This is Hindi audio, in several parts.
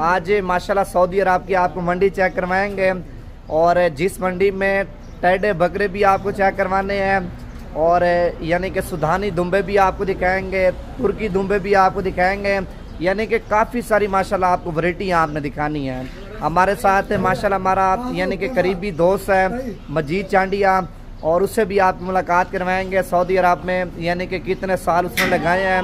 आज माशाल्लाह सऊदी अरब की आपको मंडी चेक करवाएंगे और जिस मंडी में टेढ़े बकरे भी आपको चेक करवाने हैं और यानी कि सुधानी दुम्बे भी आपको दिखाएंगे, तुर्की दुम्बे भी आपको दिखाएंगे, यानी कि काफ़ी सारी माशाल्लाह आपको वैरायटियाँ आपने दिखानी है। हमारे साथ माशाल्लाह हमारा यानी कि करीबी दोस्त है मजीद चांडिया और उससे भी आप मुलाकात करवाएंगे सऊदी अरब में, यानी कि कितने साल उसने लगाए हैं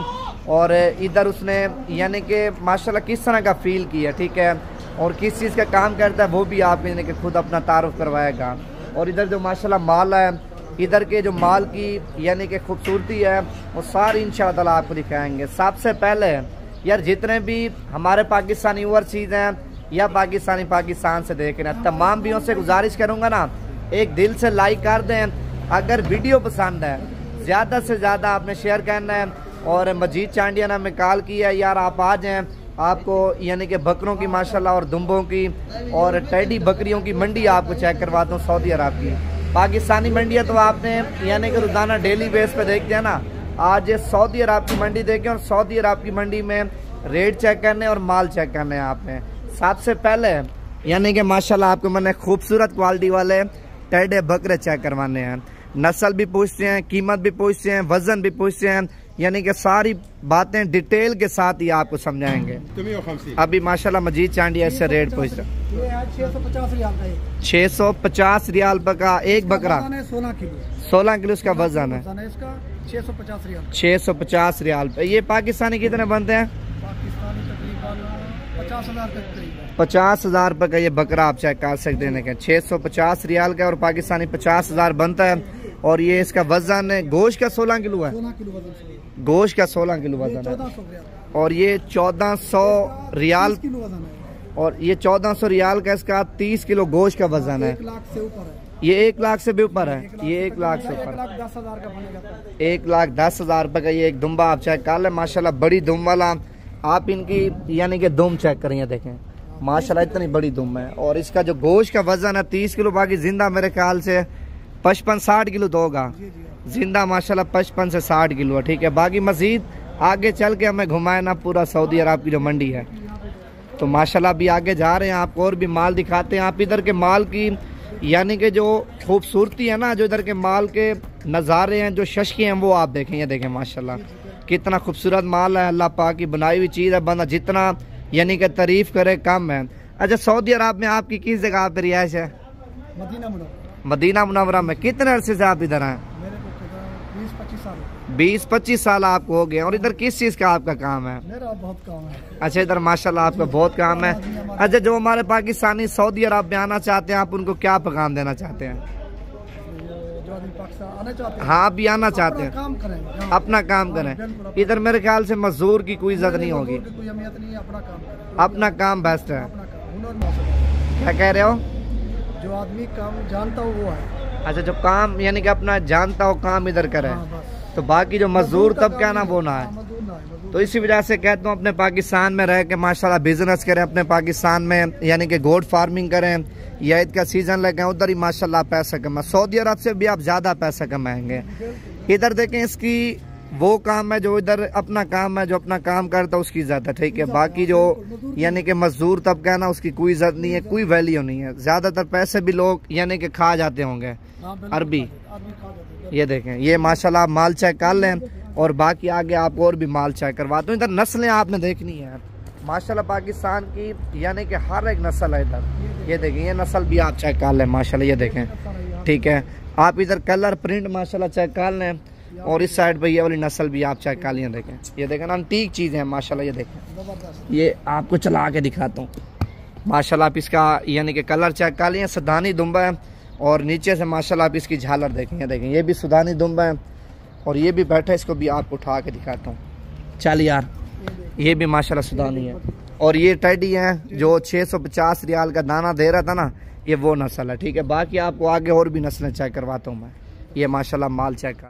और इधर उसने यानी कि माशाल्लाह किस तरह का फ़ील किया, ठीक है, और किस चीज़ का काम करता है वो भी आप यानी कि खुद अपना तारुफ करवाएगा। और इधर जो माशाल्लाह माल है, इधर के जो माल की यानी कि खूबसूरती है वो सारी इंशाअल्लाह आपको दिखाएंगे। सबसे पहले यार जितने भी हमारे पाकिस्तानी ओवरसीज़ हैं या पाकिस्तान से देख रहे हैं, तमाम भी उनसे गुजारिश करूँगा ना, एक दिल से लाइक कर दें। अगर वीडियो पसंद है ज़्यादा से ज़्यादा आपने शेयर करना है। और मजीद चांडिया ने हमें कॉल किया, यार आप आ जाएँ, आपको यानी कि बकरों की माशाल्लाह और दुम्बों की और टेडी बकरियों की मंडी आपको चेक करवाता हूँ सऊदी अरब की। पाकिस्तानी मंडियाँ तो आपने यानी कि रोज़ाना डेली बेस पे देखते हैं ना, आज सऊदी अरब की मंडी देखें और सऊदी अरब की मंडी में रेट चेक करने और माल चेक करने हैं आपने। सबसे पहले यानी कि माशाल्लाह आपको मैंने खूबसूरत क्वालिटी वाले टेढ़े बकरे चेक करवाने हैं। नस्ल भी पूछते हैं, कीमत भी पूछते हैं, वजन भी पूछते हैं, यानी कि सारी बातें डिटेल के साथ ही आपको समझाएंगे। अभी माशाल्लाह मजीद चांडिया इससे रेट पूछते हैं। 650 रियाल का एक बकरा, 16 किलो इसका वजन है, 650 रियाल पे। ये पाकिस्तानी कितने बनते हैं? 50,000 रुपये का ये बकरा आप चेक कर सकते हैं। 650 रियाल का और पाकिस्तानी 50,000 बनता है। और ये इसका वजन है, गोश्त का 16 किलो है, गोश्त का 16 किलो वजन है। और ये 1400 रियाल, और ये 1400 रियाल का इसका 30 किलो गोश्त का वजन है। ये 1 लाख से भी ऊपर है, ये 1 लाख से ऊपर, 1,10,000 रुपये का ये एक दुम्बा आप चेक कर लें। माशाल्लाह बड़ी दुम वाला आप इनकी यानी कि दुम चेक करें, देखें माशाल्लाह इतनी बड़ी दुम है। और इसका जो गोश्त का वजन है 30 किलो, बाकी जिंदा मेरे ख्याल से 55-60 किलो तो होगा, जिंदा माशाल्लाह 55 से 60 किलो है, ठीक है। बाकी मजीद आगे चल के हमें घुमाए ना पूरा सऊदी अरब की जो मंडी है, तो माशाल्लाह अभी आगे जा रहे हैं, आपको और भी माल दिखाते हैं। आप इधर के माल की यानी कि जो खूबसूरती है ना, जो इधर के माल के नज़ारे हैं, जो शशकी हैं, वो आप देखें। ये देखें माशाल्लाह कितना खूबसूरत माल है, अल्लाह पाक की बनाई हुई चीज़ है। बंदा जितना यानी कि तारीफ़ करे कम है। अच्छा, सऊदी अरब में आपकी किस जगह पर रिहाइश है? मदीना मुनव्वरा में। कितने अरसे से आप इधर हैं? 20-25 साल आपको हो गए। और इधर किस चीज़ का आपका काम है? मेरा बहुत काम है। अच्छा, इधर माशाल्लाह आपका बहुत काम है। अच्छा, जो हमारे पाकिस्तानी सऊदी अरब में आना चाहते हैं, आप उनको क्या पैगाम देना चाहते हैं? हाँ, अभी आना चाहते हैं, अपना काम करें। इधर मेरे ख्याल से मजदूर की कोई इज्जत नहीं होगी, अपना काम बेस्ट है। क्या कह रहे हो? जो आदमी काम जानता हो वो है। अच्छा, जो काम यानी कि अपना जानता हो काम इधर करे, तो बाकी जो मजदूर तब क्या ना वो ना है। तो इसी वजह से कहता हूँ अपने पाकिस्तान में रह के माशाल्लाह बिजनेस करें, अपने पाकिस्तान में यानी कि गोट फार्मिंग करें, या ईद का सीजन लगे उधर ही माशाल्लाह पैसा कमाएं। सऊदी अरब से भी आप ज़्यादा पैसा कमाएंगे। इधर देखें इसकी वो काम है जो इधर अपना काम है, जो अपना काम करता है उसकी इज्जत है, ठीक है। बाकी जो यानी कि मजदूर तबका है ना, उसकी कोई इज्जत नहीं है, कोई वैल्यू नहीं है। ज़्यादातर पैसे भी लोग यानी कि खा जाते होंगे अरबी। ये देखें, ये माशाल्लाह आप माल चेक कर लें और बाकी आगे आपको और भी माल चेक करवाता हूँ। इधर नस्लें आपने देखनी है माशाल्लाह पाकिस्तान की, यानी कि हर एक नस्ल है इधर। ये देखें, ये नस्ल भी आप चेक कर लें माशाल्लाह, ये देखें, ठीक है। आप इधर कलर प्रिंट माशाल्लाह चेक कर लें और इस साइड पे ये वाली नस्ल भी आप चेक कर लें। देखें, ये देखें अंटीक चीज़ें हैं माशाल्लाह। ये देखें, ये आपको चला के दिखाता हूँ माशाल्लाह। आप इसका यानी कि कलर चेक कर लें, सुदानी दुम्बा है और नीचे से माशाल्लाह आप इसकी झालर देखें। ये देखें, ये भी सुदानी दुम्बा है और ये भी बैठा है, इसको भी आपको उठा के दिखाता हूँ। चल यार, ये भी माशाल्लाह सुदानी है। और ये टेडी है जो 650 रियाल का दाना दे रहा था ना, ये वो नस्ल है, ठीक है। बाकी आपको आगे और भी नस्लें चेक करवाता हूँ मैं। ये माशाल्लाह माल चेक कर।